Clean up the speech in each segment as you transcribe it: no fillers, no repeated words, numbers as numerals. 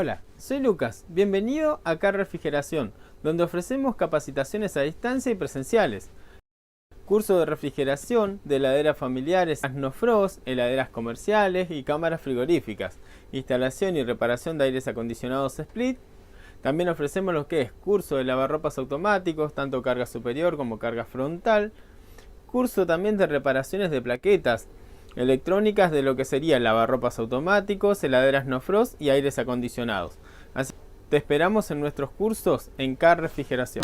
Hola, soy Lucas, bienvenido a CAR Refrigeración, donde ofrecemos capacitaciones a distancia y presenciales. Curso de refrigeración de heladeras familiares, no frost, heladeras comerciales y cámaras frigoríficas, instalación y reparación de aires acondicionados split. También ofrecemos lo que es curso de lavarropas automáticos, tanto carga superior como carga frontal. Curso también de reparaciones de plaquetas electrónicas de lo que sería lavarropas automáticos, heladeras no frost y aires acondicionados. Así que te esperamos en nuestros cursos en CAR Refrigeración.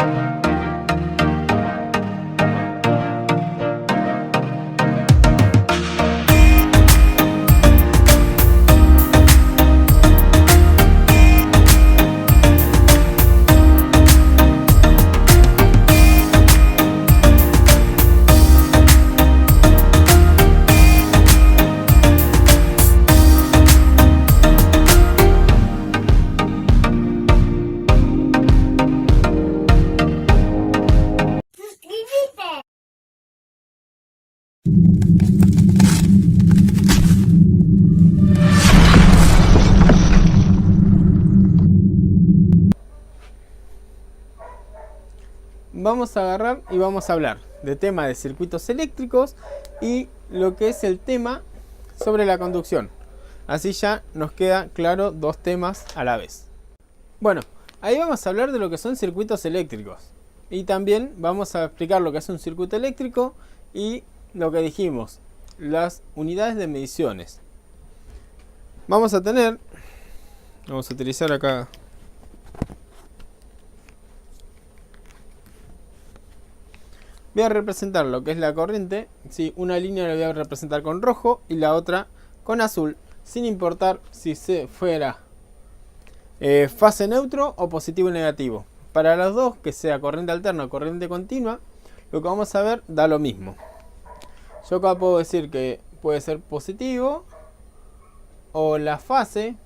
Vamos a agarrar y vamos a hablar de tema de circuitos eléctricos y lo que es el tema sobre la conducción. Así ya nos queda claro dos temas a la vez. Bueno, ahí vamos a hablar de lo que son circuitos eléctricos. Y también vamos a explicar lo que es un circuito eléctrico y lo que dijimos, las unidades de mediciones. Vamos a utilizar acá. Voy a representar lo que es la corriente. ¿Sí? Una línea la voy a representar con rojo y la otra con azul, sin importar si se fuera fase neutro o positivo y negativo. Para los dos, que sea corriente alterna o corriente continua, lo que vamos a ver da lo mismo. Yo acá puedo decir que puede ser positivo o la fase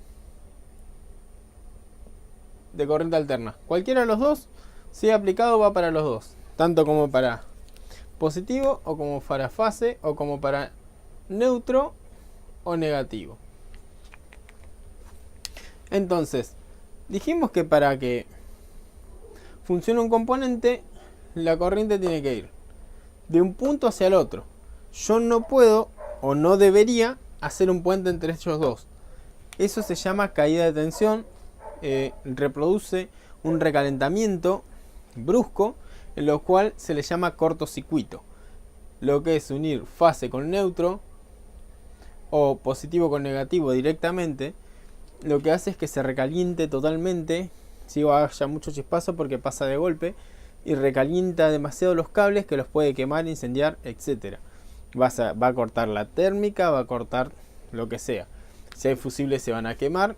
de corriente alterna. Cualquiera de los dos, si aplicado, va para los dos. Tanto como para positivo o como para fase o como para neutro o negativo. Entonces, dijimos que para que funcione un componente, la corriente tiene que ir de un punto hacia el otro. Yo no puedo o no debería hacer un puente entre ellos dos. Eso se llama caída de tensión. Reproduce un recalentamiento brusco, en lo cual se le llama cortocircuito. Lo que es unir fase con neutro o positivo con negativo directamente, lo que hace es que se recaliente totalmente, si haya mucho chispazo porque pasa de golpe, y recalienta demasiado los cables que los puede quemar, incendiar, etc. Va a cortar la térmica, va a cortar lo que sea. Si hay fusibles se van a quemar.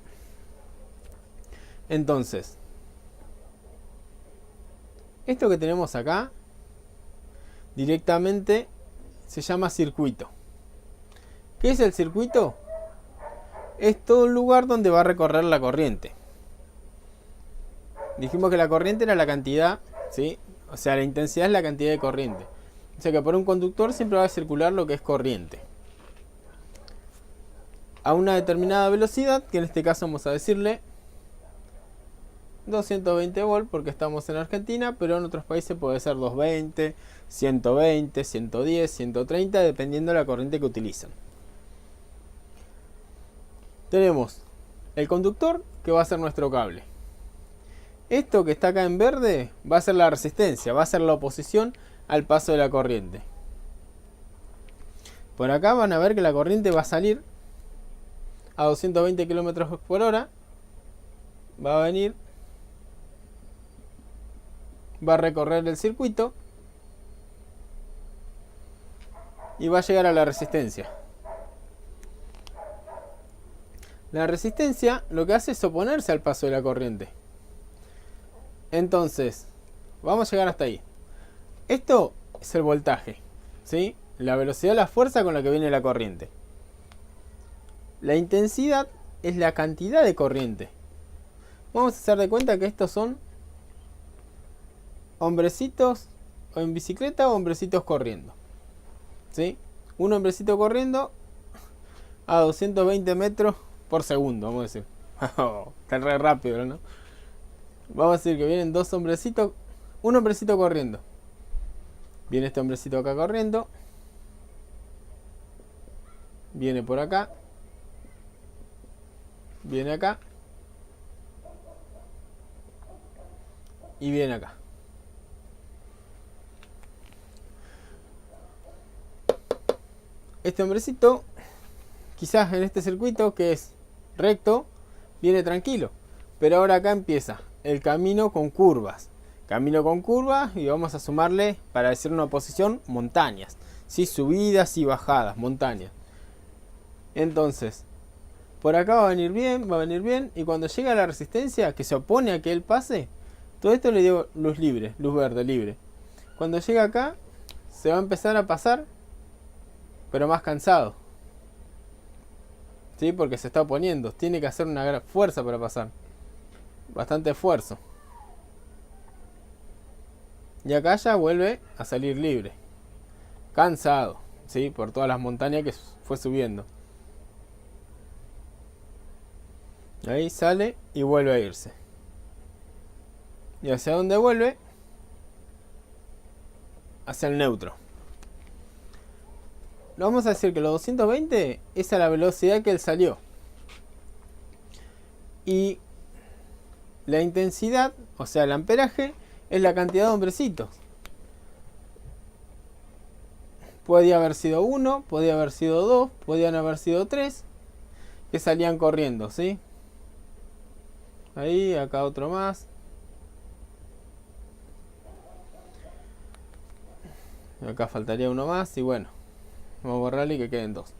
Entonces, esto que tenemos acá directamente se llama circuito. ¿Qué es el circuito? Es todo un lugar donde va a recorrer la corriente. Dijimos que la corriente era la cantidad, ¿sí? O sea, la intensidad es la cantidad de corriente. O sea que por un conductor siempre va a circular lo que es corriente a una determinada velocidad, que en este caso vamos a decirle 220 volt porque estamos en Argentina, pero en otros países puede ser 220, 120, 110, 130, dependiendo de la corriente que utilizan. Tenemos el conductor, que va a ser nuestro cable. Esto que está acá en verde va a ser la resistencia, va a ser la oposición al paso de la corriente. Por acá van a ver que la corriente va a salir a 220 km por hora. Va a venir, va a recorrer el circuito y va a llegar a la resistencia. La resistencia lo que hace es oponerse al paso de la corriente. Entonces, vamos a llegar hasta ahí. Esto es el voltaje, ¿sí? La velocidad, la fuerza con la que viene la corriente. La intensidad es la cantidad de corriente. Vamos a hacer de cuenta que estos son hombrecitos o en bicicleta o hombrecitos corriendo, ¿sí? Un hombrecito corriendo a 220 metros por segundo, vamos a decir. Oh, está re rápido, ¿no? Vamos a decir que vienen dos hombrecitos. Un hombrecito corriendo. Viene este hombrecito acá corriendo. Viene por acá. Viene acá. Y viene acá. Este hombrecito, quizás en este circuito que es recto, viene tranquilo. Pero ahora acá empieza el camino con curvas. Camino con curvas y vamos a sumarle, para decir una posición, montañas. ¿Sí? Subidas y bajadas, montañas. Entonces, por acá va a venir bien. Y cuando llega a la resistencia, que se opone a que él pase, todo esto le digo luz libre, luz verde, libre. Cuando llega acá, se va a empezar a pasar, pero más cansado. ¿Sí? Porque se está oponiendo. Tiene que hacer una gran fuerza para pasar. Bastante esfuerzo. Y acá ya vuelve a salir libre. Cansado. ¿Sí? Por todas las montañas que fue subiendo. Ahí sale y vuelve a irse. ¿Y hacia dónde vuelve? Hacia el neutro. Vamos a decir que los 220 es a la velocidad que él salió. Y la intensidad, o sea el amperaje, es la cantidad de hombrecitos. Podía haber sido 1, podía haber sido 2, podían haber sido 3 que salían corriendo, ¿sí? Ahí, acá otro más. Acá faltaría uno más y bueno, vamos a borrarle y que queden 2.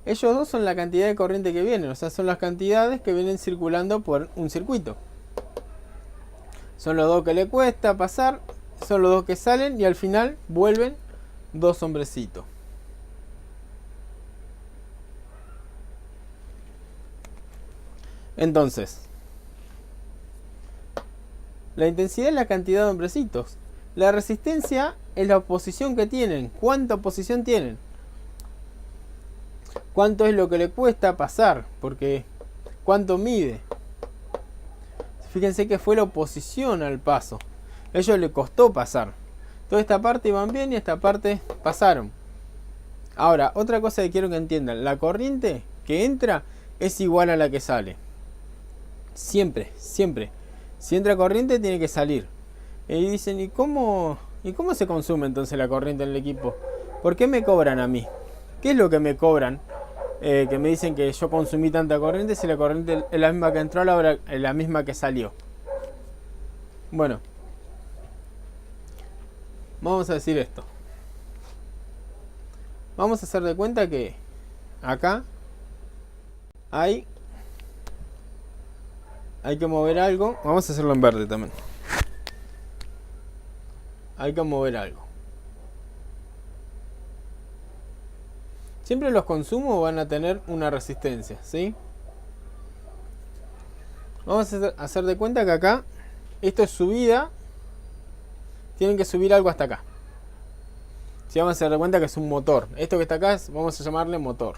Ellos dos son la cantidad de corriente que vienen, o sea, son las cantidades que vienen circulando por un circuito. Son los dos que le cuesta pasar, son los dos que salen y al final vuelven 2 hombrecitos. Entonces, la intensidad es la cantidad de hombrecitos. La resistencia es la oposición que tienen. ¿Cuánta oposición tienen? ¿Cuánto es lo que le cuesta pasar? Porque ¿cuánto mide? Fíjense que fue la oposición al paso. A ellos les costó pasar. Toda esta parte iban bien y esta parte pasaron. Ahora, otra cosa que quiero que entiendan. La corriente que entra es igual a la que sale. Siempre, siempre. Si entra corriente tiene que salir. Y dicen, ¿y cómo se consume entonces la corriente en el equipo? ¿Por qué me cobran a mí? ¿Qué es lo que me cobran? Que me dicen que yo consumí tanta corriente si la corriente es la misma que entró, ahora es la misma que salió. Bueno, vamos a decir esto. Vamos a hacer de cuenta que acá hay que mover algo. Vamos a hacerlo en verde también. Hay que mover algo. Siempre los consumos van a tener una resistencia, ¿sí? Vamos a hacer de cuenta que acá, esto es subida. Tienen que subir algo hasta acá. Si vamos a hacer de cuenta que es un motor. Esto que está acá vamos a llamarle motor.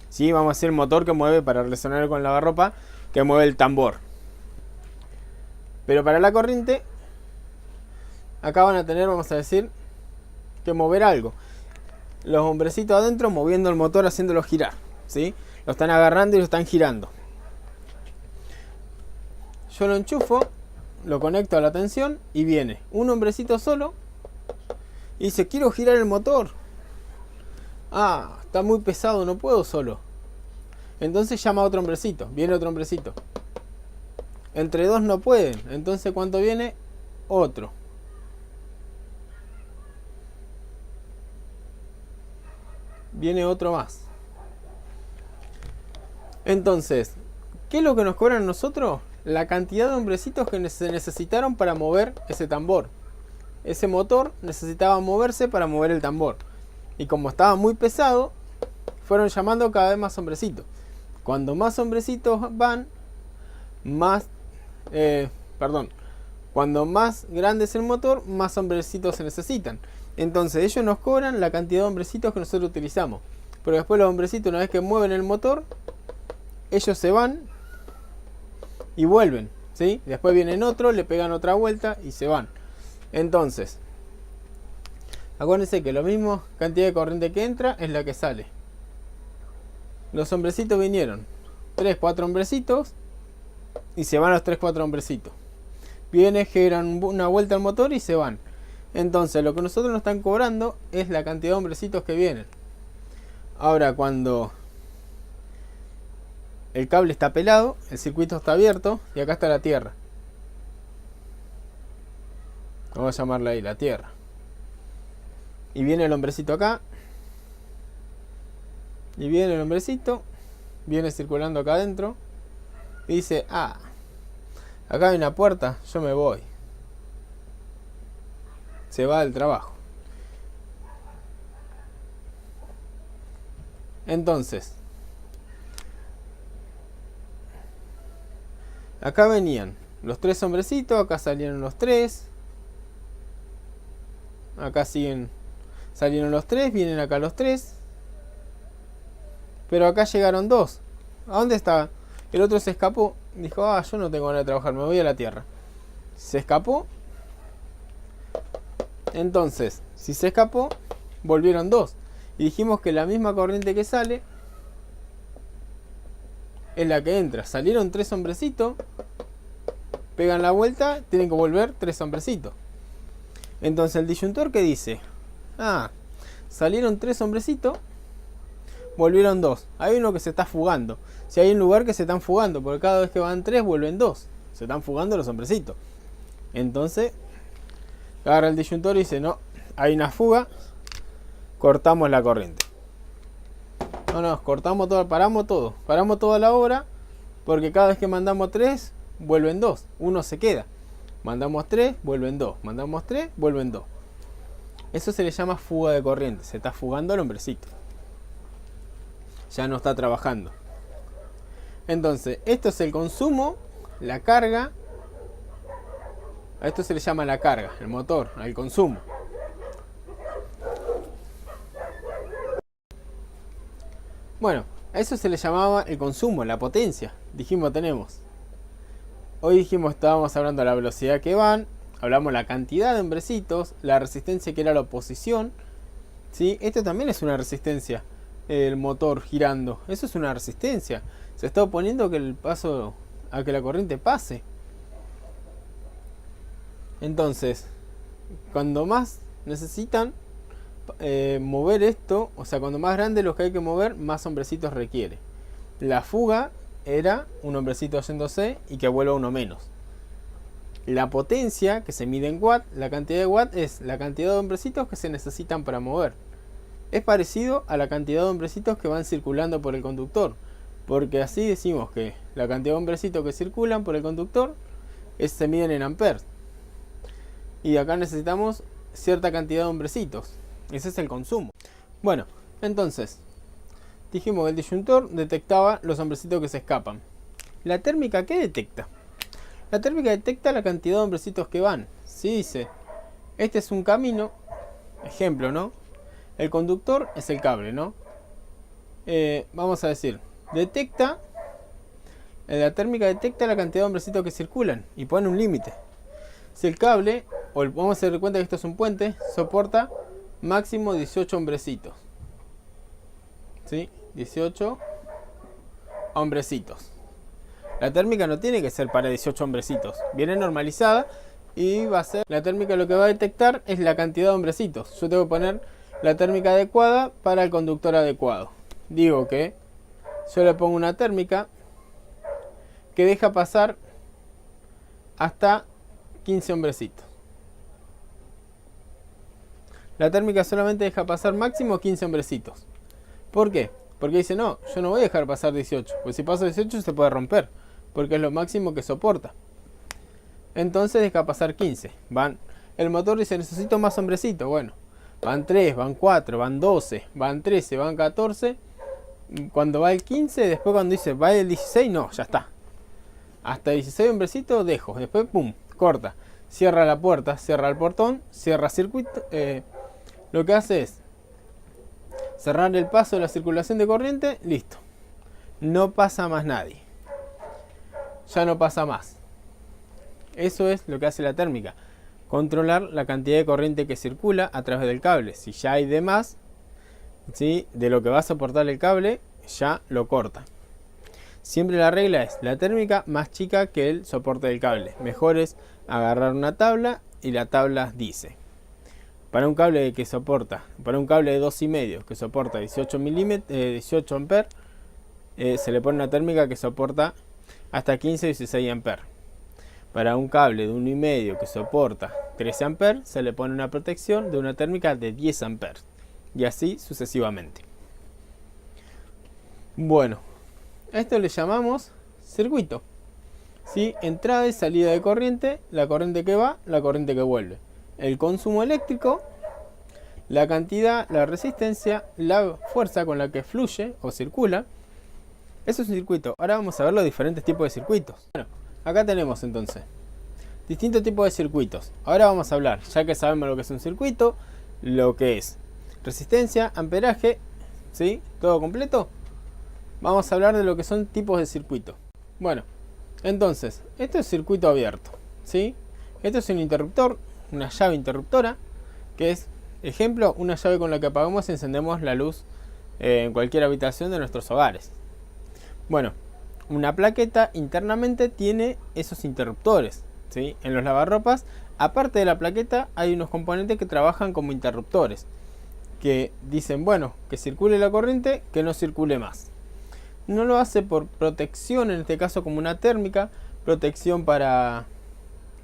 Sí, vamos a hacer el motor que mueve, para relacionar con la lavarropa, que mueve el tambor. Pero para la corriente, acá van a tener, vamos a decir, que mover algo. Los hombrecitos adentro moviendo el motor, haciéndolo girar, ¿sí? Lo están agarrando y lo están girando. Yo lo enchufo, lo conecto a la tensión y viene un hombrecito solo y dice, quiero girar el motor. Ah, está muy pesado, no puedo solo. Entonces llama a otro hombrecito, viene otro hombrecito. Entre dos no pueden, entonces ¿cuánto viene? Otro. Viene otro más. Entonces, ¿qué es lo que nos cobran a nosotros? La cantidad de hombrecitos que se necesitaron para mover ese tambor. Ese motor necesitaba moverse para mover el tambor. Y como estaba muy pesado, fueron llamando cada vez más hombrecitos. Cuando más hombrecitos van, cuando más grande es el motor, más hombrecitos se necesitan. Entonces ellos nos cobran la cantidad de hombrecitos que nosotros utilizamos. Pero después los hombrecitos, una vez que mueven el motor, ellos se van y vuelven, ¿sí? Después vienen otro, le pegan otra vuelta y se van. Entonces, acuérdense que la misma cantidad de corriente que entra es la que sale. Los hombrecitos vinieron, 3, 4 hombrecitos, y se van los 3, 4 hombrecitos. Vienen, generan una vuelta al motor y se van. Entonces, lo que nosotros nos están cobrando es la cantidad de hombrecitos que vienen. Ahora, cuando el cable está pelado, el circuito está abierto y acá está la tierra. Vamos a llamarla ahí, la tierra. Y viene el hombrecito acá. Y viene el hombrecito. Viene circulando acá adentro. Y dice, ah, acá hay una puerta, yo me voy. Se va del trabajo. Entonces, acá venían los 3 hombrecitos, acá salieron los 3. Acá siguen, salieron los 3, vienen acá los 3. Pero acá llegaron 2. ¿A dónde está? El otro se escapó. Dijo, ah, yo no tengo ganas de trabajar, me voy a la tierra. Se escapó. Entonces, si se escapó, volvieron 2. Y dijimos que la misma corriente que sale es la que entra. Salieron 3 hombrecitos. Pegan la vuelta, tienen que volver 3 hombrecitos. Entonces el disyuntor que dice, ah, salieron 3 hombrecitos, volvieron 2. Hay uno que se está fugando. Si hay un lugar que se están fugando, porque cada vez que van 3 vuelven 2. Se están fugando los hombrecitos. Entonces agarra el disyuntor y dice, no, hay una fuga, cortamos la corriente. No, cortamos todo, paramos toda la obra, porque cada vez que mandamos 3, vuelven 2. Uno se queda. Mandamos 3, vuelven 2. Mandamos 3, vuelven 2. Eso se le llama fuga de corriente. Se está fugando el hombrecito. Ya no está trabajando. Entonces, esto es el consumo, la carga. A esto se le llama la carga, el motor, el consumo. Bueno, a eso se le llamaba el consumo, la potencia. Dijimos tenemos. Hoy dijimos, estábamos hablando de la velocidad que van, hablamos la cantidad de hombrecitos, la resistencia que era la oposición, ¿sí? Esto también es una resistencia, el motor girando, eso es una resistencia. Se está oponiendo a que la corriente pase. Entonces, cuando más necesitan mover esto, o sea, cuando más grande los que hay que mover, más hombrecitos requiere. La fuga era un hombrecito yéndose y que vuelva uno menos. La potencia, que se mide en watt, la cantidad de watt es la cantidad de hombrecitos que se necesitan para mover. Es parecido a la cantidad de hombrecitos que van circulando por el conductor, porque así decimos que la cantidad de hombrecitos que circulan por el conductor se miden en amperes. Y acá necesitamos cierta cantidad de hombrecitos. Ese es el consumo. Bueno, entonces dijimos que el disyuntor detectaba los hombrecitos que se escapan. ¿La térmica qué detecta? La térmica detecta la cantidad de hombrecitos que van. Si dice, este es un camino, ejemplo, ¿no? El conductor es el cable, ¿no? Vamos a decir, detecta, la térmica detecta la cantidad de hombrecitos que circulan y pone un límite. Si el cable, vamos a hacer cuenta que esto es un puente, soporta máximo 18 hombrecitos. ¿Sí? 18 hombrecitos. La térmica no tiene que ser para 18 hombrecitos. Viene normalizada y va a ser... La térmica lo que va a detectar es la cantidad de hombrecitos. Yo tengo que poner la térmica adecuada para el conductor adecuado. Digo que yo le pongo una térmica que deja pasar hasta 15 hombrecitos. La térmica solamente deja pasar máximo 15 hombrecitos. ¿Por qué? Porque dice, no, yo no voy a dejar pasar 18. Pues si paso 18 se puede romper. Porque es lo máximo que soporta. Entonces deja pasar 15. El motor dice, necesito más hombrecitos. Bueno, van 3, van 4, van 12, van 13, van 14. Cuando va el 15, después cuando dice, va el 16, no, ya está. Hasta 16 hombrecitos dejo. Después, pum, corta. Cierra la puerta, cierra el portón, cierra circuito. Lo que hace es cerrar el paso de la circulación de corriente, listo. no pasa más nadie. Ya no pasa más. Eso es lo que hace la térmica. Controlar la cantidad de corriente que circula a través del cable. Si ya hay de más, ¿sí?, de lo que va a soportar el cable, ya lo corta. Siempre la regla es la térmica más chica que el soporte del cable. Mejor es agarrar una tabla y la tabla dice: para un cable que soporta, para un cable de 2,5 que soporta 18 amperes, se le pone una térmica que soporta hasta 15 o 16 amperes. Para un cable de 1,5 que soporta 13 amperes, se le pone una protección de una térmica de 10 amperes. Y así sucesivamente. Bueno, a esto le llamamos circuito. ¿Sí? Entrada y salida de corriente, la corriente que va, la corriente que vuelve. El consumo eléctrico, la cantidad, la resistencia, la fuerza con la que fluye o circula. Eso es un circuito. Ahora vamos a ver los diferentes tipos de circuitos. Bueno, acá tenemos entonces distintos tipos de circuitos. Ahora vamos a hablar, ya que sabemos lo que es un circuito, lo que es resistencia, amperaje, ¿sí? Todo completo. Vamos a hablar de lo que son tipos de circuito. Bueno, entonces, esto es circuito abierto, ¿sí? Esto es un interruptor, una llave interruptora, que es, ejemplo, una llave con la que apagamos y encendemos la luz en cualquier habitación de nuestros hogares. Bueno, una plaqueta internamente tiene esos interruptores, ¿sí? En los lavarropas, aparte de la plaqueta, hay unos componentes que trabajan como interruptores, que dicen, bueno, que circule la corriente, que no circule más. No lo hace por protección, en este caso como una térmica, protección para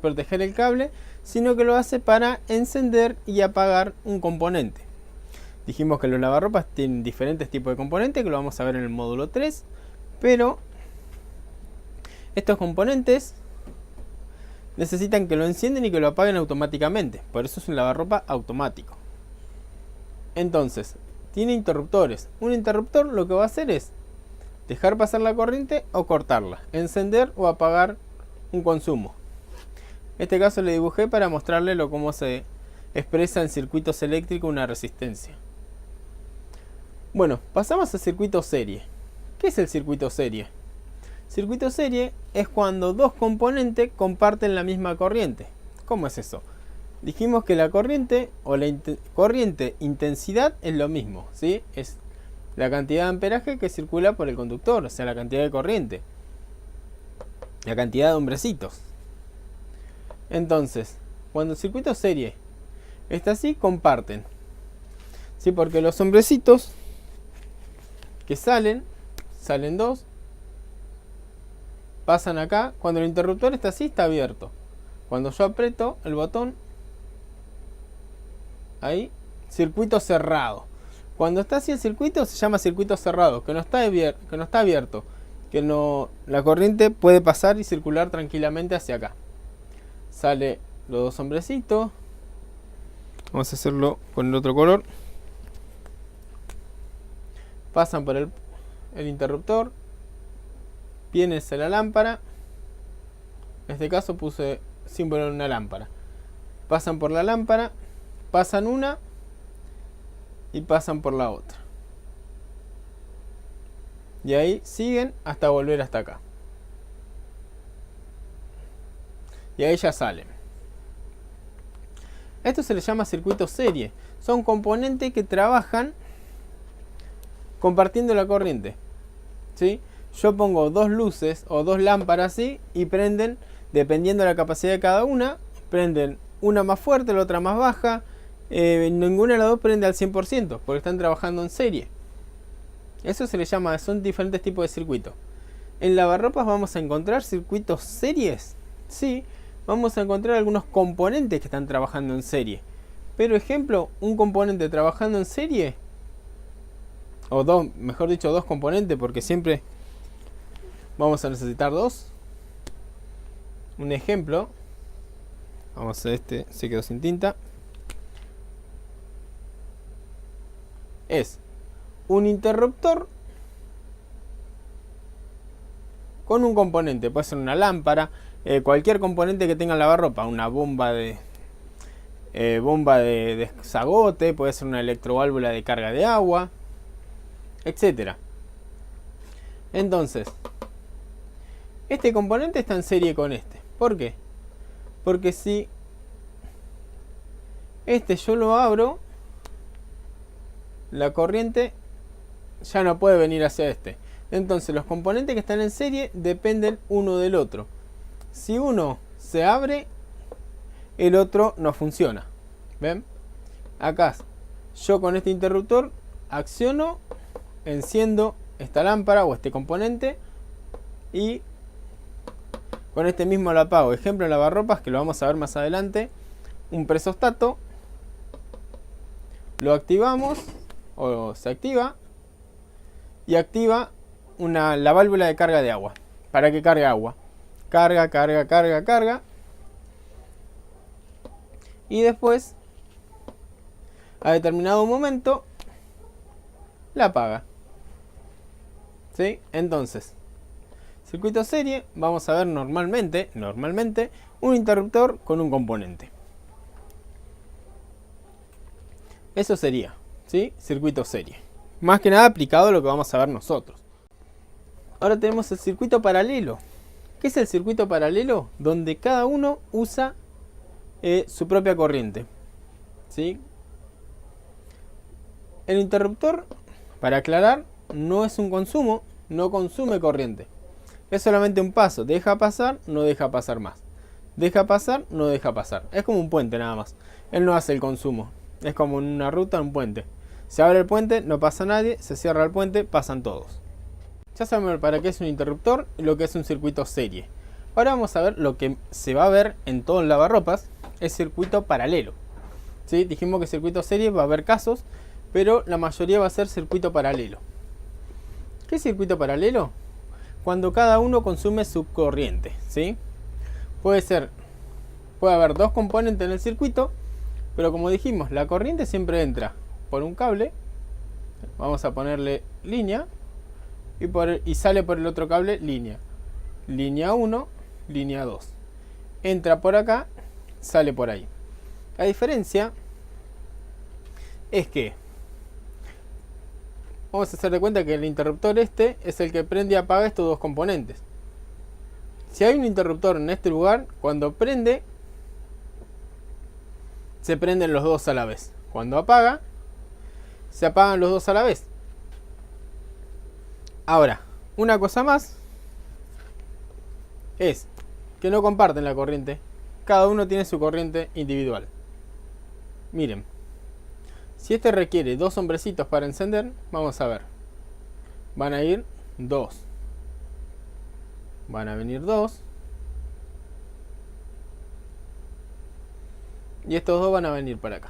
proteger el cable, sino que lo hace para encender y apagar un componente. Dijimos que los lavarropas tienen diferentes tipos de componentes, que lo vamos a ver en el módulo 3, pero estos componentes necesitan que lo encienden y que lo apaguen automáticamente, por eso es un lavarropa automático. Entonces, tiene interruptores. Un interruptor lo que va a hacer es dejar pasar la corriente o cortarla, encender o apagar un consumo. En este caso le dibujé para mostrarle cómo se expresa en circuitos eléctricos una resistencia. Bueno, pasamos al circuito serie. ¿Qué es el circuito serie? Circuito serie es cuando dos componentes comparten la misma corriente. ¿Cómo es eso? Dijimos que la corriente o la corriente intensidad es lo mismo, ¿sí? Es la cantidad de amperaje que circula por el conductor, o sea, la cantidad de corriente, la cantidad de hombrecitos. Entonces, cuando el circuito serie está así, comparten, ¿sí? Porque los hombrecitos que salen dos, pasan acá. Cuando el interruptor está así, está abierto. Cuando yo aprieto el botón, ahí, circuito cerrado. Cuando está así el circuito se llama circuito cerrado, que no está abierto, que no, la corriente puede pasar y circular tranquilamente hacia acá. Sale los dos hombrecitos. Vamos a hacerlo con el otro color. Pasan por el interruptor. Viene hacia la lámpara. En este caso puse símbolo en una lámpara. Pasan por la lámpara. Pasan una y pasan por la otra. Y ahí siguen hasta volver hasta acá. Y ahí ya salen. Esto se le llama circuito serie. Son componentes que trabajan compartiendo la corriente, ¿sí? Yo pongo dos luces o dos lámparas así y prenden, dependiendo de la capacidad de cada una, prenden una más fuerte, la otra más baja. Ninguna de las dos prende al 100% porque están trabajando en serie. Eso se le llama, son diferentes tipos de circuitos. En lavarropas vamos a encontrar circuitos series. Sí, vamos a encontrar algunos componentes que están trabajando en serie. Pero ejemplo, un componente trabajando en serie, o dos, mejor dicho, dos componentes, porque siempre vamos a necesitar dos. Un ejemplo, vamos a hacer este, se quedó sin tinta. Es un interruptor con un componente, puede ser una lámpara, cualquier componente que tenga lavarropa, una bomba de desagote, puede ser una electroválvula de carga de agua, etcétera. Entonces, este componente está en serie con este. ¿Por qué? Porque si este yo lo abro, la corriente ya no puede venir hacia este. Entonces los componentes que están en serie dependen uno del otro. Si uno se abre, el otro no funciona. ¿Ven? Acá yo con este interruptor acciono, enciendo esta lámpara o este componente y con este mismo lo apago. Ejemplo, lavarropas, que lo vamos a ver más adelante. Un presostato. Lo activamos o se activa y activa la válvula de carga de agua para que cargue agua. Carga, carga, carga, carga. Y después, a determinado momento, la apaga. ¿Sí? Entonces, circuito serie, vamos a ver normalmente un interruptor con un componente. Eso sería, ¿sí? Circuito serie. Más que nada aplicado a lo que vamos a ver nosotros. Ahora tenemos el circuito paralelo. ¿Qué es el circuito paralelo? Donde cada uno usa su propia corriente. ¿Sí? El interruptor, para aclarar, no es un consumo, no consume corriente. Es solamente un paso. Deja pasar, no deja pasar más. Deja pasar, no deja pasar. Es como un puente nada más. Él no hace el consumo. Es como una ruta, un puente. Se abre el puente, no pasa nadie. Se cierra el puente, pasan todos. Ya sabemos para qué es un interruptor y lo que es un circuito serie. Ahora vamos a ver lo que se va a ver en todo el lavarropas. Es circuito paralelo. ¿Sí? Dijimos que circuito serie va a haber casos, pero la mayoría va a ser circuito paralelo. ¿Qué es circuito paralelo? Cuando cada uno consume su corriente. ¿Sí? Puede haber dos componentes en el circuito, pero como dijimos, la corriente siempre entra por un cable. Vamos a ponerle línea. Y sale por el otro cable línea. Línea 1, línea 2. Entra por acá, sale por ahí. La diferencia es que vamos a hacer de cuenta que el interruptor este es el que prende y apaga estos dos componentes. Si hay un interruptor en este lugar, cuando prende, se prenden los dos a la vez. Cuando apaga, se apagan los dos a la vez. Ahora, una cosa más es que no comparten la corriente. Cada uno tiene su corriente individual. Miren, si este requiere dos hombrecitos para encender, vamos a ver. Van a ir dos. Van a venir dos. Y estos dos van a venir para acá.